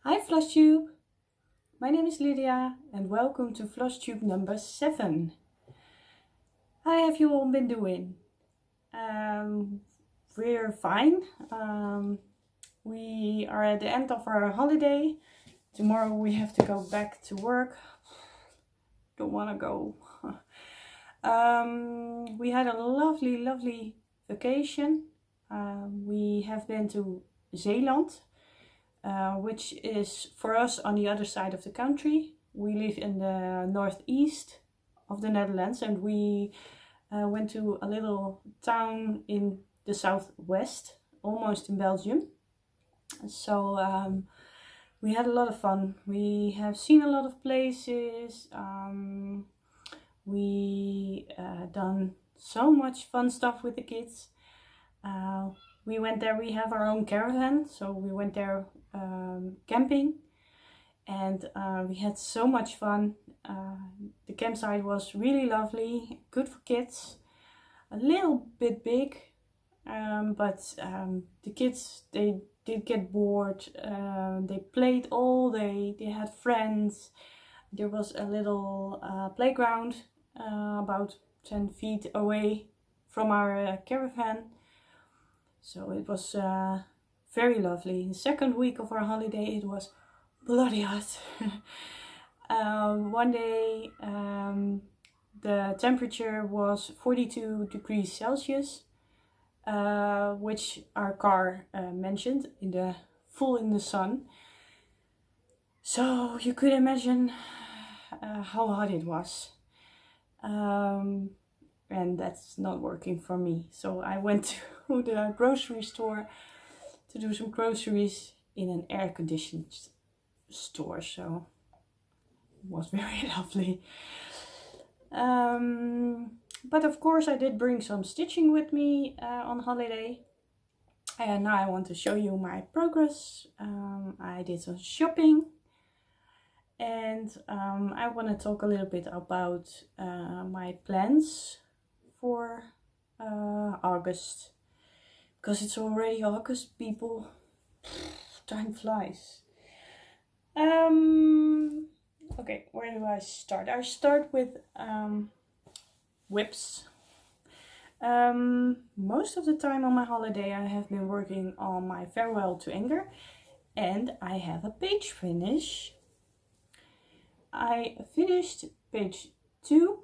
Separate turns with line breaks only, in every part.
Hi Flosstube, my name is Lydia and welcome to Flosstube number 7. How have you all been doing? We're fine. We are at the end of our holiday. Tomorrow we have to go back to work. Don't want to go. We had a lovely vacation. We have been to Zeeland. Which is for us on the other side of the country. We live in the northeast of the Netherlands and we went to a little town in the southwest, almost in Belgium. So we had a lot of fun. We have seen a lot of places. We done so much fun stuff with the kids. We went there, we have our own caravan, so we went there camping and we had so much fun. The campsite was really lovely, good for kids, a little bit big, but the kids, they did get bored. They played all day, they had friends. There was a little playground about 10 feet away from our caravan. So it was very lovely. The second week of our holiday it was bloody hot. One day the temperature was 42 degrees Celsius, which our car mentioned in the sun. So you could imagine how hot it was. And that's not working for me. So I went to the grocery store to do some groceries in an air-conditioned store. So it was very lovely. But of course I did bring some stitching with me on holiday. And now I want to show you my progress. I did some shopping. And I want to talk a little bit about my plans for August, because it's already August, people. Time flies. Okay, where do I start? I start with whips. Most of the time on my holiday I have been working on my Farewell to Anger, and I have a page finish. I finished page 2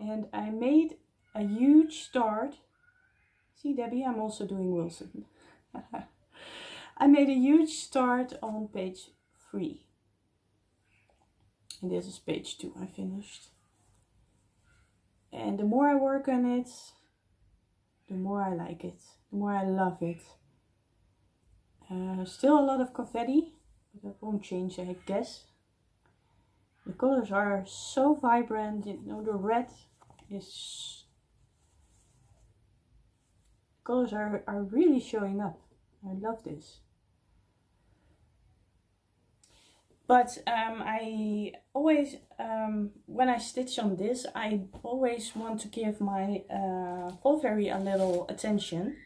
and I made a huge start. See, Debbie, I'm also doing Wilson. I made a huge start on page 3. And this is page 2 I finished. And the more I work on it, the more I like it, the more I love it. Still a lot of confetti, but that won't change, I guess. The colors are so vibrant, you know, the red is... colors are really showing up. I love this. But I always, when I stitch on this, I always want to give my fall fairy a little attention.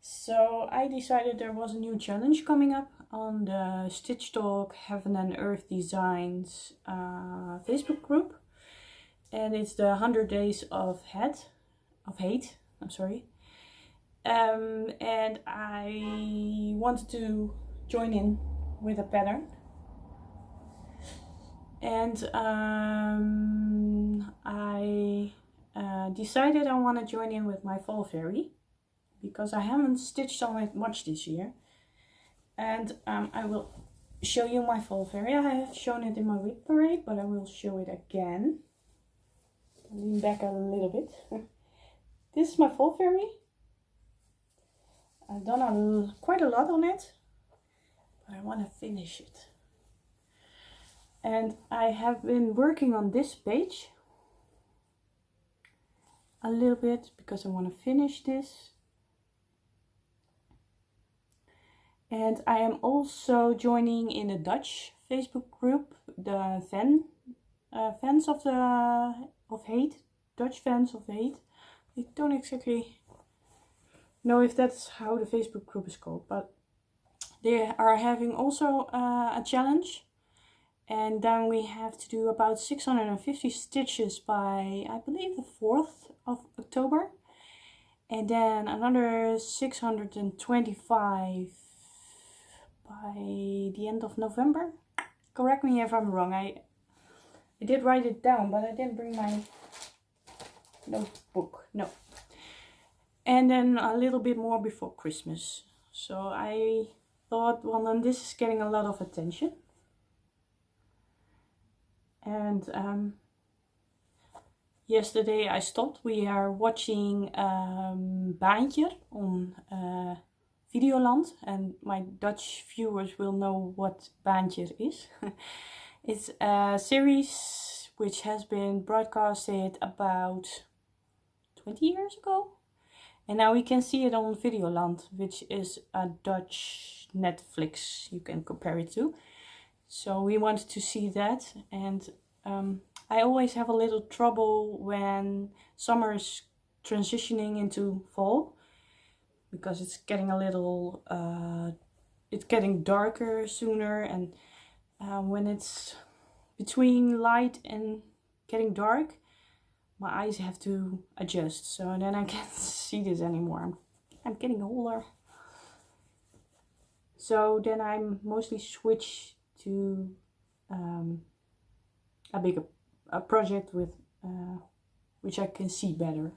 So I decided there was a new challenge coming up on the Stitch Talk Heaven and Earth Designs Facebook group. And it's the 100 Days of Hate. I'm sorry. And I wanted to join in with a pattern. And I decided I want to join in with my fall fairy, because I haven't stitched on it much this year. And I will show you my fall fairy. I have shown it in my week parade, but I will show it again. Lean back a little bit. This is my fall fairy. I've done quite a lot on it, but I want to finish it. And I have been working on this page a little bit because I want to finish this. And I am also joining in a Dutch Facebook group, the fans of hate, Dutch fans of hate. I don't exactly know if that's how the Facebook group is called, but they are having also a challenge. And then we have to do about 650 stitches by, I believe, the 4th of October. And then another 625 by the end of November. Correct me if I'm wrong. I did write it down, but I didn't bring my notebook. No. And then a little bit more before Christmas. So I thought, well, then this is getting a lot of attention. And yesterday I stopped. We are watching Baantje on Videoland, and my Dutch viewers will know what Baantje is. It's a series which has been broadcasted about 20 years ago, and now we can see it on Videoland, which is a Dutch Netflix you can compare it to. So we wanted to see that, and I always have a little trouble when summer is transitioning into fall, because it's getting a little, it's getting darker sooner, and when it's between light and getting dark, my eyes have to adjust, so then I can't see this anymore. I'm getting older. So then I'm mostly switch to a bigger project with which I can see better.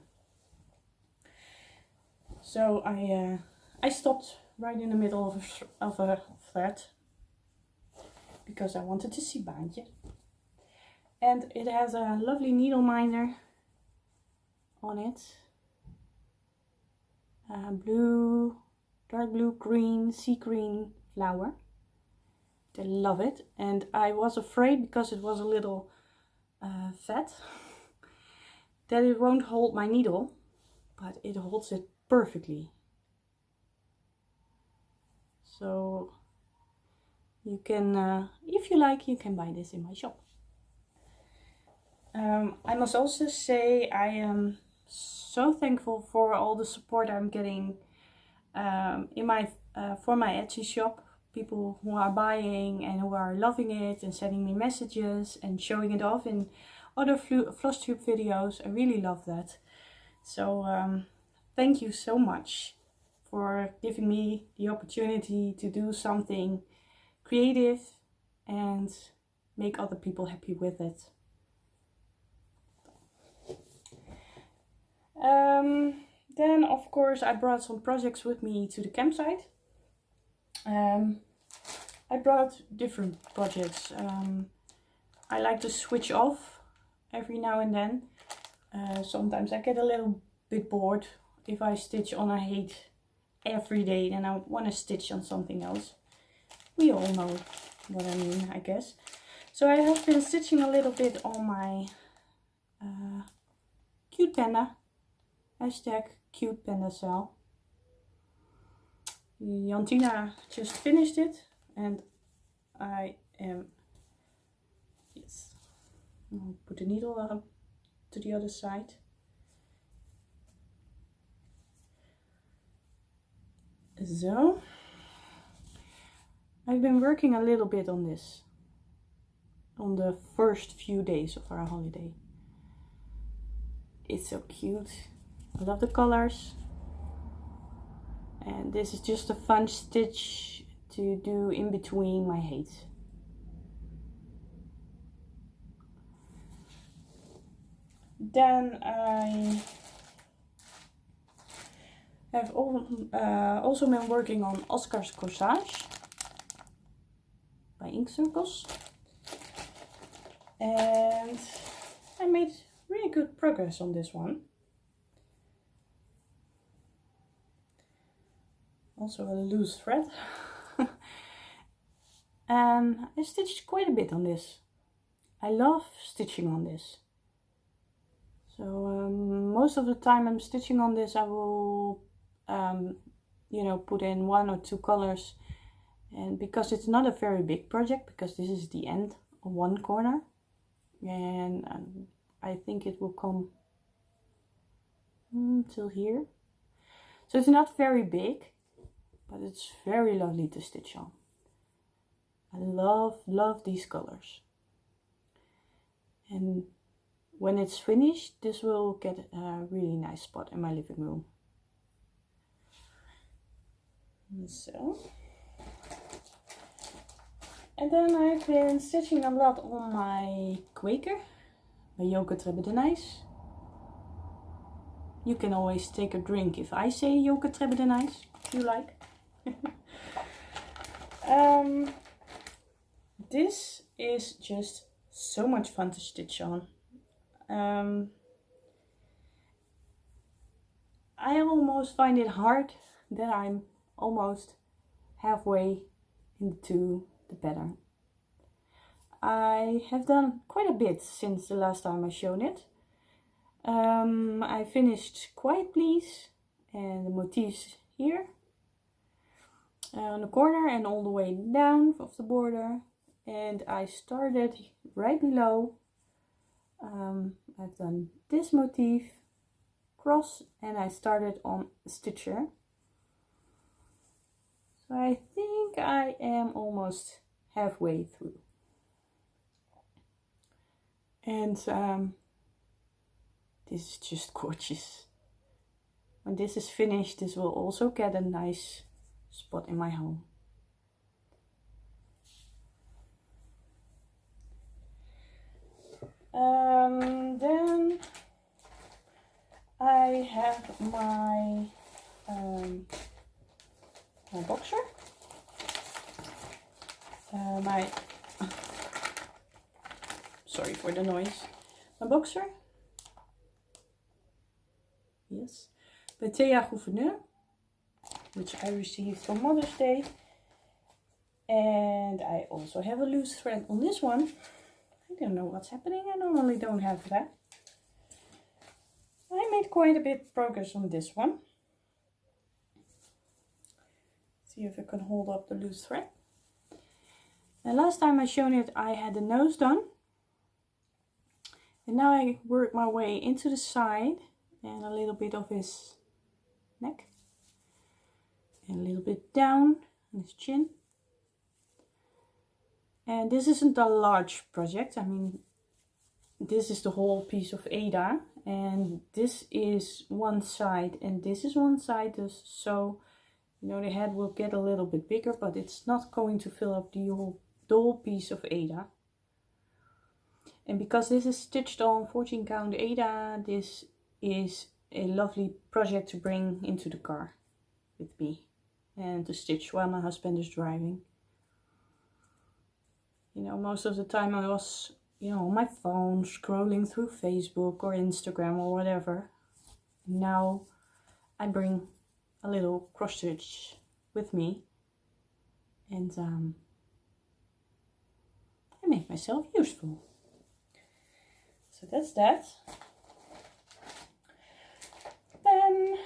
So I stopped right in the middle of a thread because I wanted to see Baantje, and it has a lovely needle minder on it. Blue, dark blue, green, sea green flower. I love it, and I was afraid, because it was a little fat, that it won't hold my needle, but it holds it perfectly. So you can, if you like, you can buy this in my shop. I must also say I am so thankful for all the support I'm getting in my for my Etsy shop. People who are buying and who are loving it and sending me messages and showing it off in other Flosstube videos. I really love that. So thank you so much for giving me the opportunity to do something creative and make other people happy with it. Then of course I brought some projects with me to the campsite. I brought different projects. I like to switch off every now and then. Sometimes I get a little bit bored if I stitch on a height every day, then I want to stitch on something else. We all know what I mean, I guess. So I have been stitching a little bit on my cute panda, hashtag cute panda cell. Jantina just finished it, and I am, yes, I'll put the needle up to the other side. So, I've been working a little bit on this on the first few days of our holiday. It's so cute. I love the colors. And this is just a fun stitch to do in between my heights. Then I have also been working on Oscar's Corsage by Ink Circles. And I made really good progress on this one. Also a loose thread. And I stitched quite a bit on this. I love stitching on this. So most of the time I'm stitching on this, I will you know, put in 1 or 2 colors, and because it's not a very big project, because this is the end of one corner, and I think it will come till here, so it's not very big. but it's very lovely to stitch on. I love these colors. And when it's finished, this will get a really nice spot in my living room. So, and then I've been stitching a lot on my Quaker, my Yoga Trebedenice. You can always take a drink if I say Yoga Trebedenice, if you like. This is just so much fun to stitch on. I almost find it hard that I'm almost halfway into the pattern. I have done quite a bit since the last time I shown it. I finished Quiet Please and the motifs here on the corner and all the way down of the border, and I started right below. I've done this motif, cross, and I started on a stitcher. So I think I am almost halfway through. And this is just gorgeous. When this is finished, this will also get a nice spot in my home. Then I have my boxer. Sorry for the noise. My boxer. Yes. By Thea Gouverneur, which I received for Mother's Day. And I also have a loose thread on this one. I don't know what's happening. I normally don't have that. I made quite a bit of progress on this one. See if I can hold up the loose thread. And last time I showed it, I had the nose done. And now I work my way into the side and a little bit of his neck. And a little bit down on his chin. And this isn't a large project. I mean, this is the whole piece of Ada. And this is one side and this is one side. So, you know, the head will get a little bit bigger, but it's not going to fill up the whole piece of Ada. And because this is stitched on 14 count Ada, this is a lovely project to bring into the car with me and to stitch while my husband is driving. You know, most of the time I was, you know, on my phone scrolling through Facebook or Instagram or whatever. Now I bring a little cross stitch with me and I make myself useful. So that's that. Then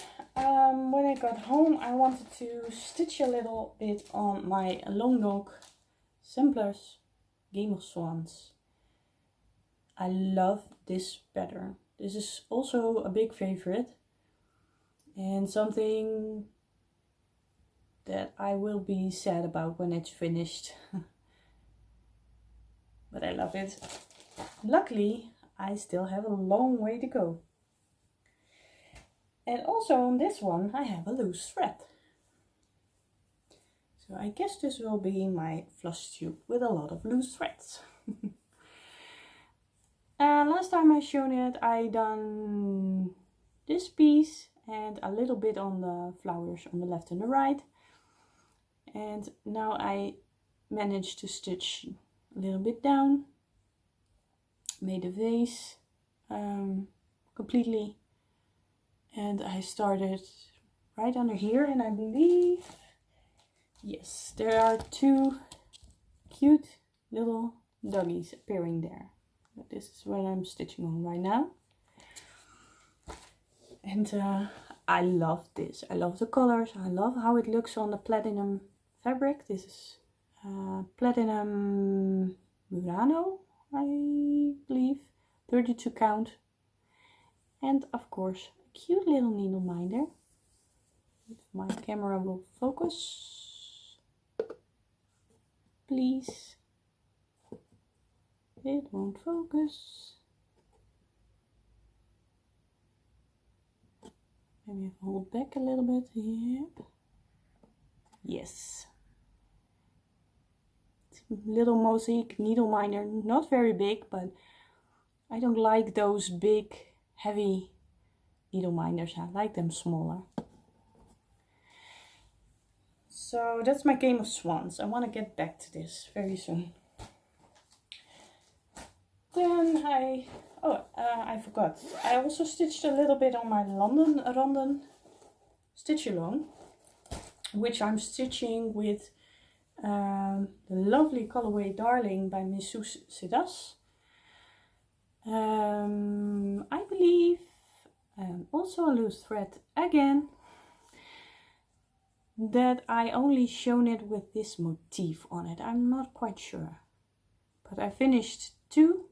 when I got home, I wanted to stitch a little bit on my Long Dog Samplers Game of Swans. I love this pattern. This is also a big favorite and something that I will be sad about when it's finished. But I love it. Luckily, I still have a long way to go. And also on this one, I have a loose thread. So I guess this will be my Flosstube with a lot of loose threads. Last time I shown it, I done this piece and a little bit on the flowers on the left and the right. And now I managed to stitch a little bit down, made a vase completely, and I started right under here, and I believe, yes, there are two cute little doggies appearing there. This is what I'm stitching on right now. And I love this. I love the colors. I love how it looks on the platinum fabric. This is platinum Murano, I believe, 32 count. And of course, a cute little needle minder. If my camera will focus, please. It won't focus. Maybe I hold back a little bit. Yep. Yes. Little mosaic needle minder, not very big, but I don't like those big, heavy needle minders. I like them smaller. So that's my game of swans. I want to get back to this very soon. Then I forgot. I also stitched a little bit on my London stitch along, which I'm stitching with the lovely colorway Darling by Miss Soes Sidas. I believe also a loose thread again, that I only shown it with this motif on it. I'm not quite sure, but I finished 2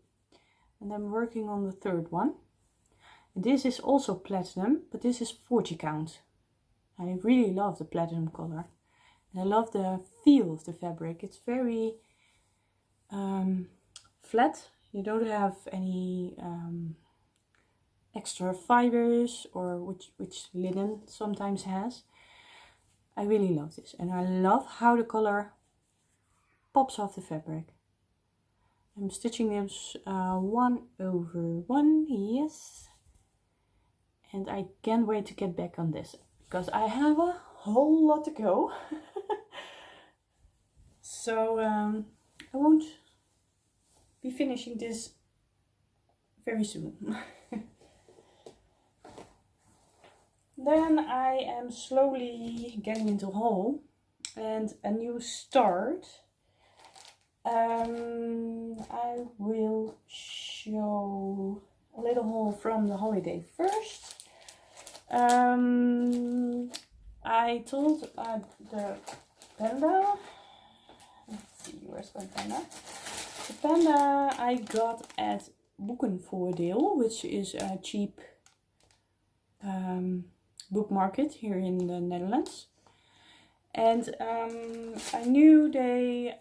and I'm working on the 3rd one. This is also platinum, but this is 40 count. I really love the platinum color. And I love the feel of the fabric. It's very flat. You don't have any extra fibers, or which linen sometimes has. I really love this, and I love how the color pops off the fabric. I'm stitching this 1/1, yes. And I can't wait to get back on this, because I have a whole lot to go. So I won't be finishing this very soon. Then I am slowly getting into haul and a new start. I will show a little haul from the holiday first. I told the panda, let's see, where's my panda? The panda I got at Boekenvoordeel, which is a cheap book market here in the Netherlands. And I knew they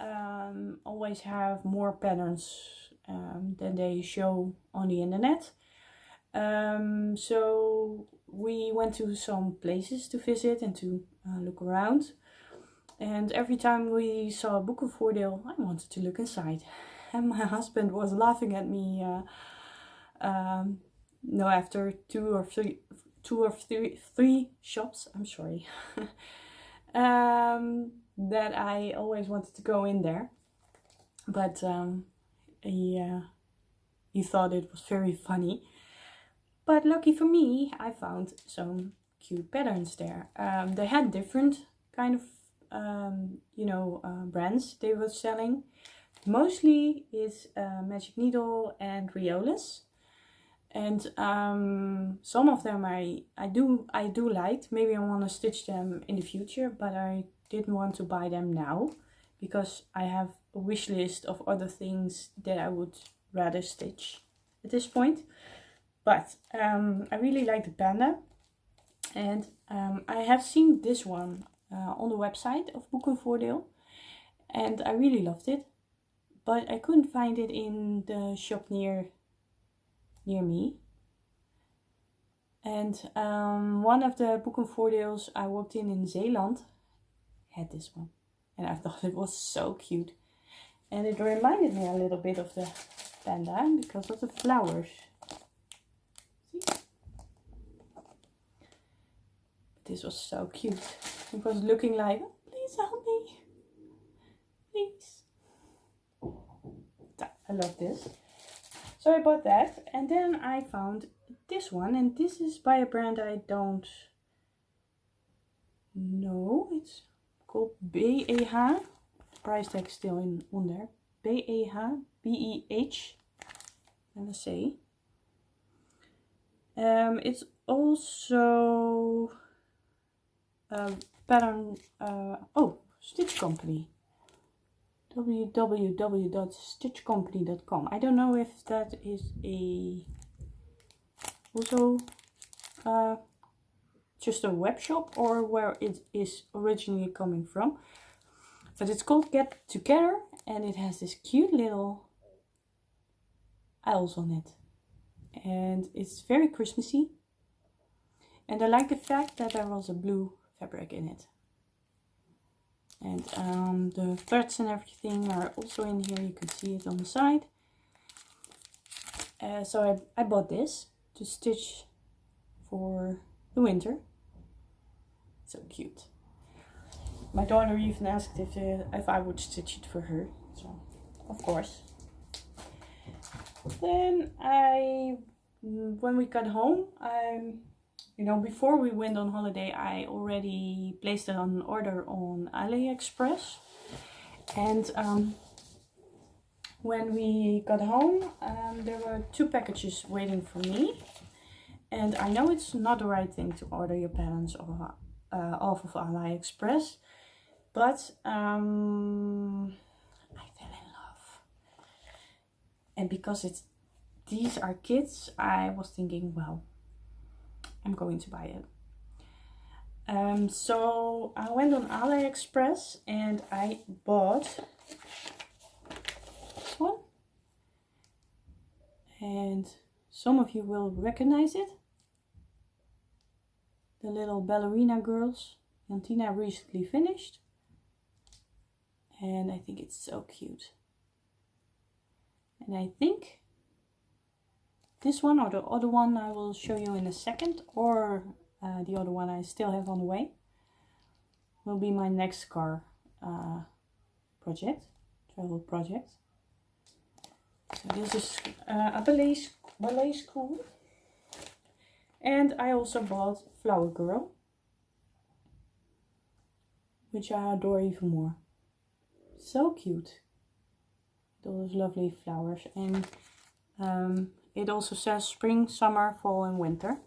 always have more patterns than they show on the internet. So we went to some places to visit and to look around. And every time we saw a Boekenvoordeel, I wanted to look inside. And my husband was laughing at me. No, after two or three shops, I'm sorry, that I always wanted to go in there, but he thought it was very funny. But lucky for me, I found some cute patterns there. They had different kind of brands they were selling. Mostly is Magic Needle and Riolas. And some of them I do like. Maybe I want to stitch them in the future, but I didn't want to buy them now because I have a wish list of other things that I would rather stitch at this point. But I really like the panda, and I have seen this one on the website of Boekenvoordeel, and I really loved it, but I couldn't find it in the shop near me. And one of the Boekenvoordeels I walked in Zeeland had this one, and I thought it was so cute, and it reminded me a little bit of the panda because of the flowers. See? This was so cute. It was looking like, oh, please help me, please. I love this. So I bought that, and then I found this one, and this is by a brand I don't know. It's called BEH. The price tag is still on there. BEH, B-E-H, and I say. It's also a pattern. Stitch Company. www.stitchcompany.com. I don't know if that is also just a web shop or where it is originally coming from. But it's called Get Together, and it has this cute little owls on it. And it's very Christmassy. And I like the fact that there was a blue fabric in it. And the threads and everything are also in here. You can see it on the side. So I bought this to stitch for the winter. So cute. My daughter even asked if I would stitch it for her. So, of course. Then when we got home, you know, before we went on holiday, I already placed an order on Aliexpress. And when we got home, there were 2 packages waiting for me. And I know it's not the right thing to order your patterns off of Aliexpress, but I fell in love. And because these are kids, I was thinking, well, I'm going to buy it. So I went on Aliexpress and I bought this one. And some of you will recognize it. The little ballerina girls. Jantina recently finished. And I think it's so cute. And I think this one or the other one I will show you in a second, or the other one I still have on the way, will be my next car travel project. So this is a ballet school. And I also bought Flower Girl, which I adore even more. So cute. Those lovely flowers. And it also says spring, summer, fall and winter.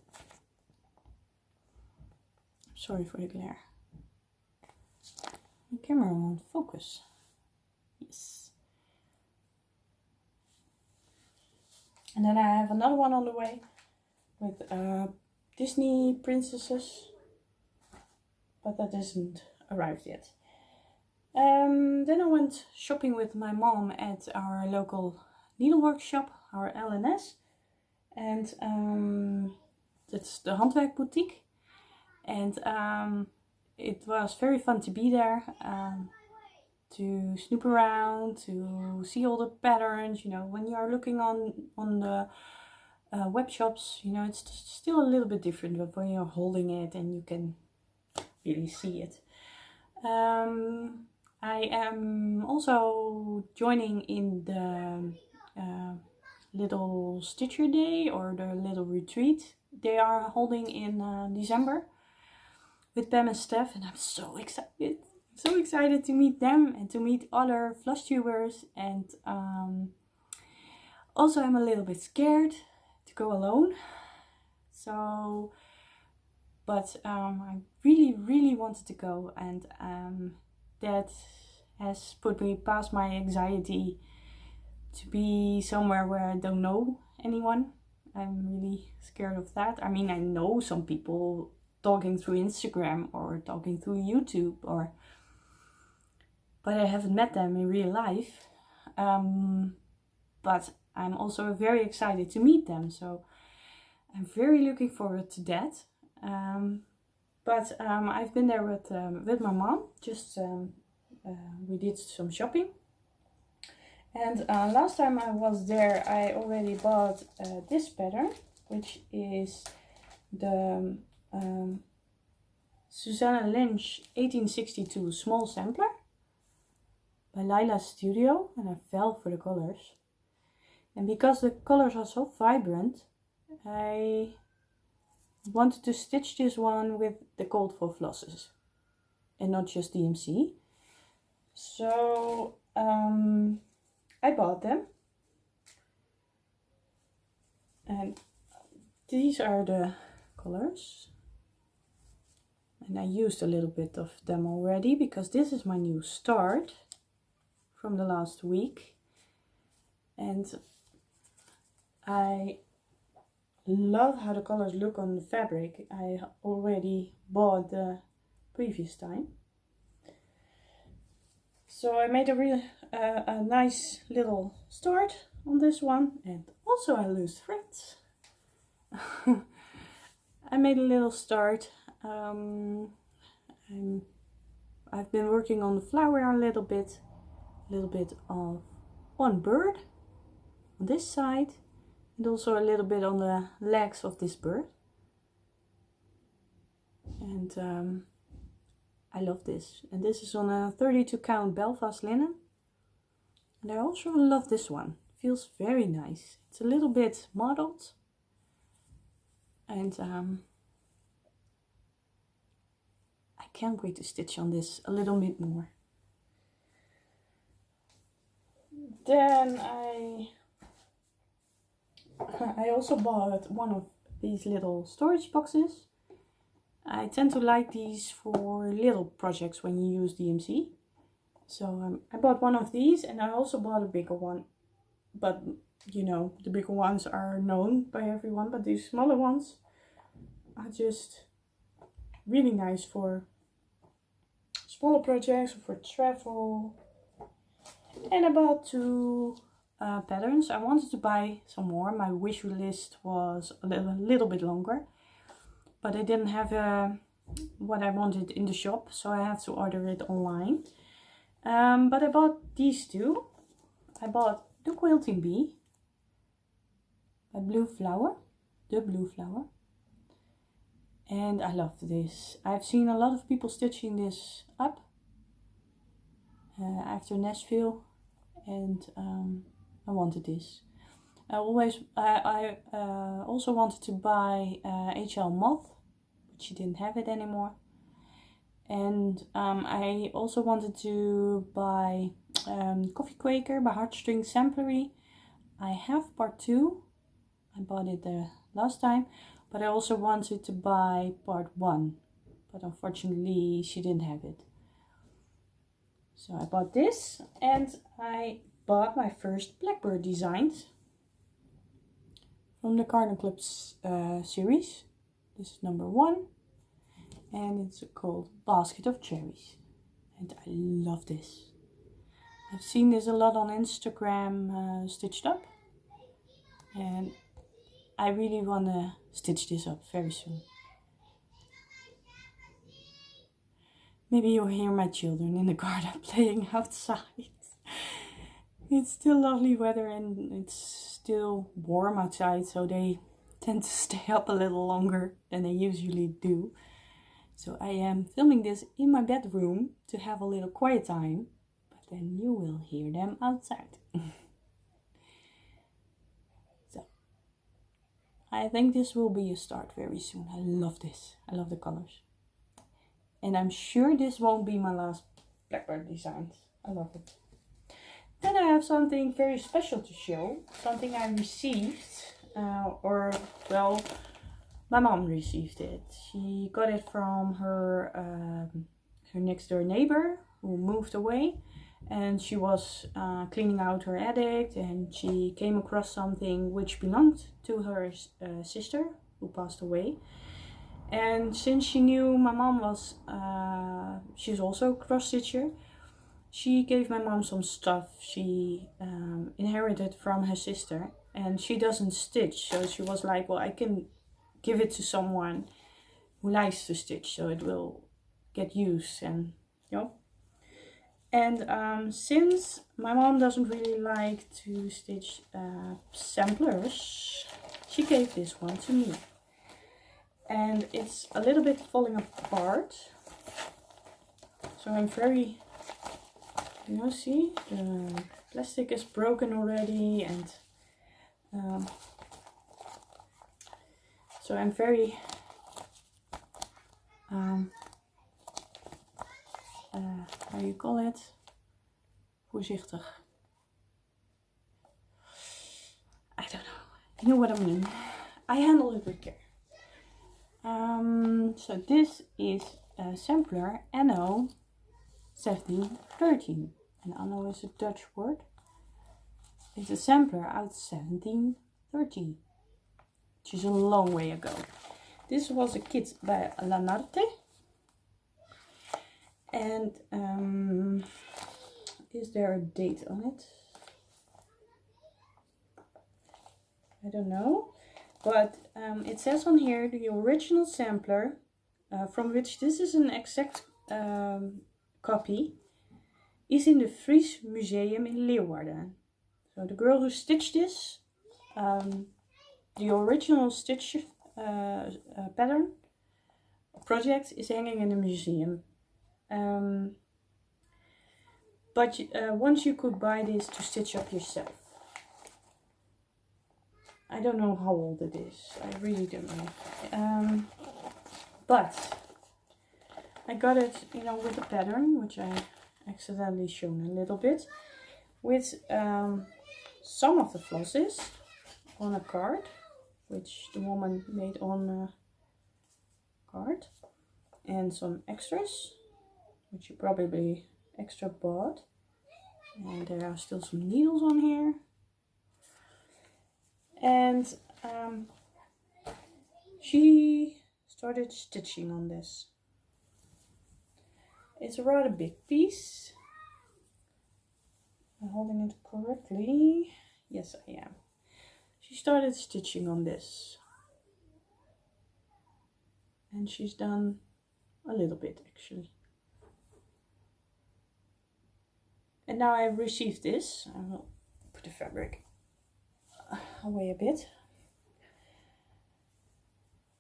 Sorry for the glare. The camera won't focus. Yes. And then I have another one on the way with Disney princesses. But that hasn't arrived yet. Then I went shopping with my mom at our local needlework shop, our LNS. And that's the Handwerk Boutique. And it was very fun to be there, to snoop around, to see all the patterns. You know, when you are looking on the web shops, you know, it's still a little bit different, but when you're holding it and you can really see it. I am also joining in the little Stitcher Day, or the little retreat they are holding in December with Pam and Steph, and I'm so excited to meet them and to meet other Flosstubers. And also I'm a little bit scared to go alone, so but I really wanted to go, and that has put me past my anxiety to be somewhere where I don't know anyone. I'm really scared of that. I mean, I know some people talking through Instagram or talking through YouTube, but I haven't met them in real life. But I'm also very excited to meet them, so I'm very looking forward to that. But I've been there with my mom. Just we did some shopping. And last time I was there, I already bought this pattern, which is the Susanna Lynch 1862 Small Sampler by Lila Studio, and I fell for the colors. And because the colors are so vibrant, I wanted to stitch this one with the Cold for Flosses and not just DMC. So I bought them, and these are the colors, and I used a little bit of them already because this is my new start from the last week. And I love how the colors look on the fabric. I already bought the previous time. So I made a nice little start on this one, and also I lose threads. I made a little start. I've been working on the flower a little bit of one bird on this side, and also a little bit on the legs of this bird. And I love this. And this is on a 32 count Belfast linen. And I also love this one. Feels very nice. It's a little bit mottled. And I can't wait to stitch on this a little bit more. Then I also bought one of these little storage boxes. I tend to like these for little projects when you use DMC. So I bought one of these, and I also bought a bigger one. But you know, the bigger ones are known by everyone, but these smaller ones are just really nice for smaller projects or for travel. And I bought two patterns. I wanted to buy some more. My wish list was a little bit longer, but I didn't have what I wanted in the shop, so I had to order it online. But I bought these two. I bought the Quilting Bee by Blue Flower, the Blue Flower, and I love this. I've seen a lot of people stitching this up after Nashville, and I wanted this. I also wanted to buy HL Moth, but she didn't have it anymore. And I also wanted to buy Coffee Quaker by Heartstring Samplery. I have part 2. I bought it last time, but I also wanted to buy part 1, but unfortunately she didn't have it. So I bought this, and I bought my first Blackbird designs from the Garden Club's series. This is number 1, and it's called Basket of Cherries, and I love this. I've seen this a lot on Instagram stitched up, and I really want to stitch this up very soon. Maybe you'll hear my children in the garden playing outside. It's still lovely weather and it's still warm outside, so they tend to stay up a little longer than they usually do. So I am filming this in my bedroom to have a little quiet time, but then you will hear them outside. So I think this will be a start very soon. I love this. I love the colors. And I'm sure this won't be my last Blackbird designs. I love it. Then I have something very special to show. Something I received, well, my mom received it. She got it from her next door neighbor who moved away, and she was cleaning out her attic, and she came across something which belonged to her sister who passed away. And since she knew my mom was, she's also a cross stitcher, she gave my mom some stuff she inherited from her sister, and she doesn't stitch, so she was like, well, I can give it to someone who likes to stitch, so it will get used, and you know. And since my mom doesn't really like to stitch samplers, she gave this one to me. And it's a little bit falling apart, so I'm very, you know, see, the plastic is broken already, and so I'm very how do you call it? Voorzichtig. I don't know. You know what I mean. I handle it with care. So this is a sampler Anno 1713, and Anno is a Dutch word. It's a sampler out 1713. which is a long way ago. This was a kit by Lanarte. And is there a date on it? I don't know. But it says on here the original sampler, from which this is an exact copy, is in the Fries Museum in Leeuwarden. So the girl who stitched this, the original stitch pattern project is hanging in a museum. But once you could buy this to stitch up yourself. I don't know how old it is. I really don't know. But I got it, you know, with a pattern, which I accidentally shown a little bit, with some of the flosses on a card, which the woman made on a card, and some extras, which you probably extra bought. And there are still some needles on here. And she started stitching on this. It's a rather big piece. Am I holding it correctly? Yes, I am. She started stitching on this. And she's done a little bit actually. And now I've received this. I will put the fabric away a bit.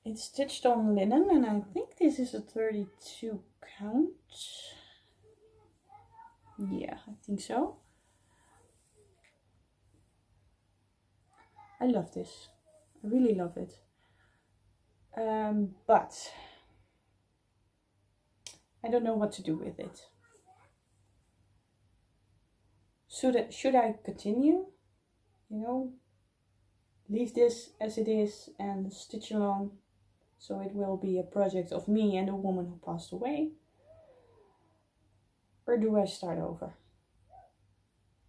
It's stitched on linen, and I think this is a 32 count. Yeah, I think so. I love this. I really love it. But I don't know what to do with it. Should I continue? You know, leave this as it is and stitch along, so it will be a project of me and a woman who passed away? Or do I start over?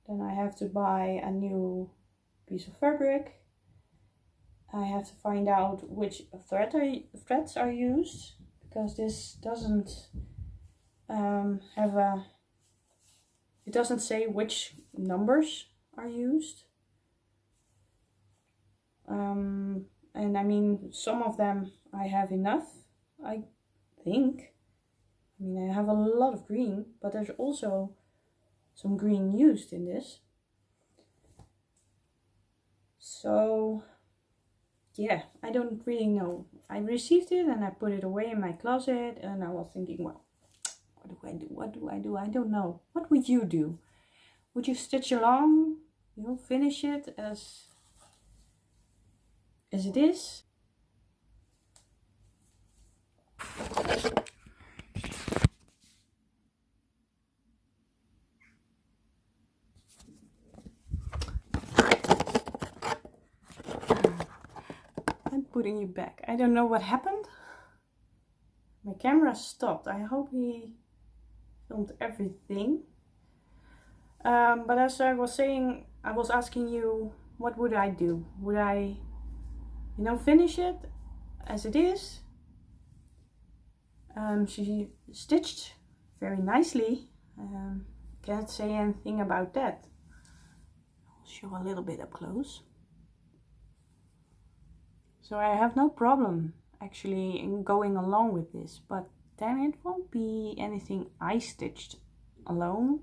Then I have to buy a new piece of fabric. I have to find out which threads are used, because this doesn't it doesn't say which numbers are used. And I mean, some of them I have enough, I think. I mean, I have a lot of green, but there's also some green used in this. So yeah, I don't really know. I received it and I put it away in my closet, and I was thinking, well, what do I do? What do I do? I don't know. What would you do? Would you stitch along? You know, finish it as it is? I'm putting you back. I don't know what happened. My camera stopped. I hope he filmed everything. But as I was saying, I was asking you, what would I do? Would I, you know, finish it as it is? She stitched very nicely. Can't say anything about that. I'll show a little bit up close. So I have no problem actually in going along with this, but then it won't be anything I stitched alone.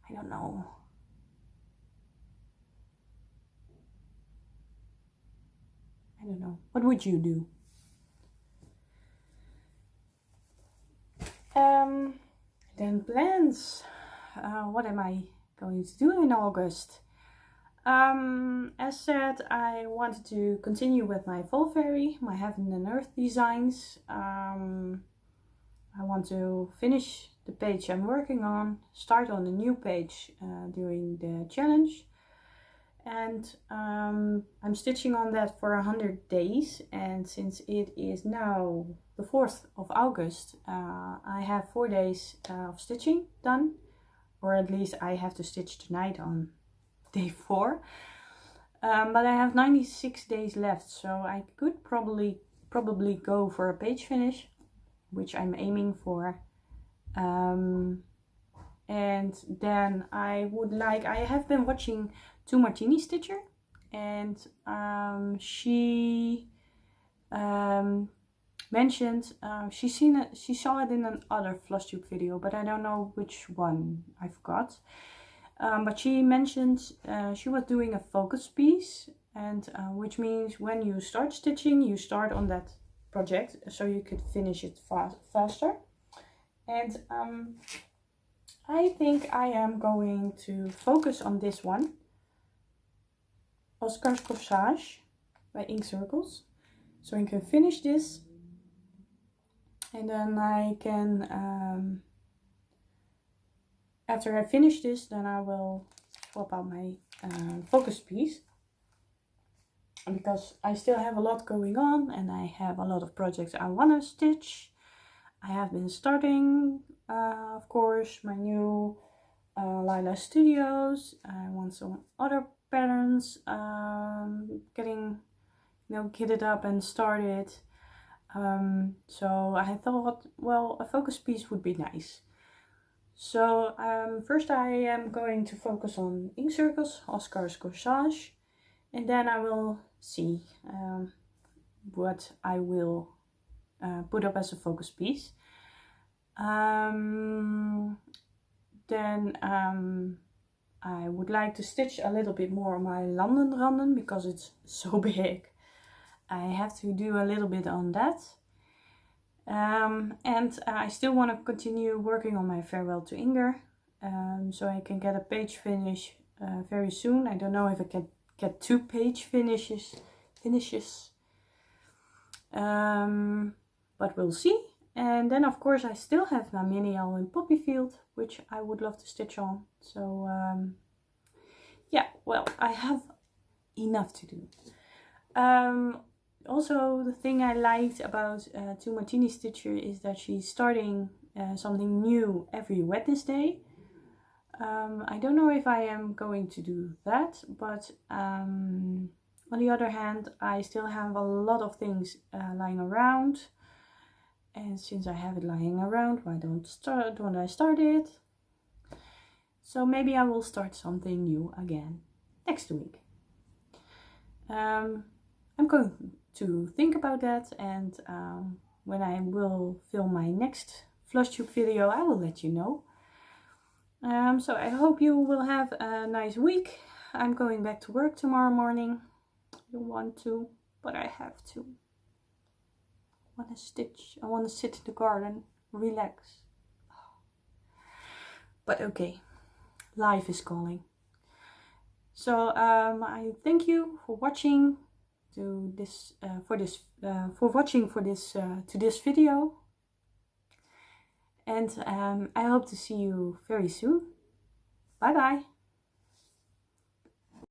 I don't know. I don't know. What would you do? Then plans. What am I going to do in August? As said, I wanted to continue with my Fall Fairy, my Heaven and Earth designs. I want to finish the page I'm working on, start on a new page during the challenge. And I'm stitching on that for 100 days, and since it is now the 4th of August, I have 4 days of stitching done, or at least I have to stitch tonight on day 4. But I have 96 days left, so I could probably go for a page finish, which I'm aiming for. And then I have been watching Two Martini Stitcher, and she mentioned she saw it in another Flosstube video, but I don't know which one, I forgot. But she mentioned she was doing a focus piece, and which means when you start stitching, you start on that project so you could finish it faster. And I think I am going to focus on this one, Oscar's Corsage by Ink Circles, so I can finish this, and then I can after I finish this, then I will swap out my focus piece, because I still have a lot going on and I have a lot of projects I want to stitch. I have been starting, of course, my new Lila Studios. I want some other patterns getting, kitted up and started. So I thought, well, a focus piece would be nice. So first I am going to focus on Ink Circles, Oscar's Corsage, and then I will see what I will put up as a focus piece. Then I would like to stitch a little bit more on my Landenranden because it's so big. I have to do a little bit on that. And I still want to continue working on my Farewell to Inger, so I can get a page finish very soon. I don't know if I can get 2 page finishes, but we'll see. And then of course I still have my mini owl in Poppy Field, which I would love to stitch on. So yeah, well, I have enough to do. Also, the thing I liked about Two Martini Stitcher is that she's starting something new every Wednesday. I don't know if I am going to do that, but on the other hand, I still have a lot of things lying around. And since I have it lying around, why don't I start it? So maybe I will start something new again next week. I'm going to think about that, and when I will film my next Flosstube video, I will let you know. So I hope you will have a nice week. I'm going back to work tomorrow morning. I don't want to, but I have to. I want to stitch. I want to sit in the garden, relax. But okay, life is calling. So I thank you for watching to this video, and I hope to see you very soon. Bye bye.